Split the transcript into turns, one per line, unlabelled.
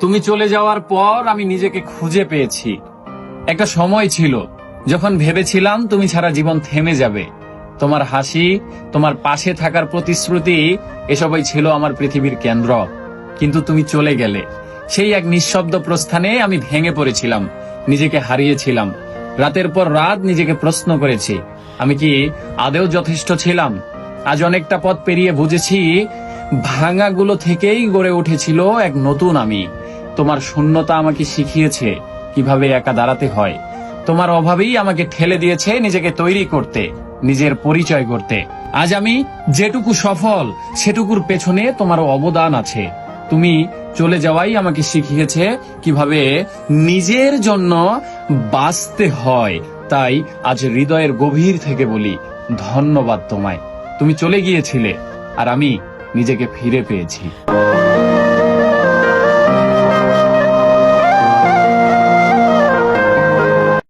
তুমি চলে যাওয়ার পর আমি নিজেকে খুঁজে পেয়েছি। একটা সময় ছিল যখন ভেবেছিলাম তুমি ছাড়া জীবন থেমে যাবে। তোমার হাসি, তোমার পাশে থাকার প্রতিশ্রুতি, এসবই ছিল আমার পৃথিবীর কেন্দ্র। কিন্তু তুমি চলে গেলে। সেই এক নিঃশব্দ প্রস্থানে আমি ভেঙে পড়েছিলাম, নিজেকে হারিয়েছিলাম। রাতের পর রাত নিজেকে প্রশ্ন করেছি, আমি কি আদেও যথেষ্ট ছিলাম? আজ অনেকটা পথ পেরিয়ে বুঝেছি, ভাঙাগুলো থেকেই গড়ে উঠেছিল এক নতুন আমি। তোমার শূন্যতা আমাকে শিখিয়েছে কিভাবে একা দাঁড়াতে হয়। তোমার অভাবেই আমাকে ঠেলে দিয়েছে নিজেকে তৈরি করতে, নিজের পরিচয় করতে। আজ আমি যেটুকু সফল, সেটুকুর পেছনে তোমার অবদান আছে। তুমি চলে যাওয়াই আমাকে শিখিয়েছে কিভাবে নিজের জন্য বাঁচতে হয়। তাই আজ হৃদয়ের গভীর থেকে বলি, ধন্যবাদ তোমায়। তুমি চলে গিয়েছিলে আর আমি নিজেকে ফিরে পেয়েছি।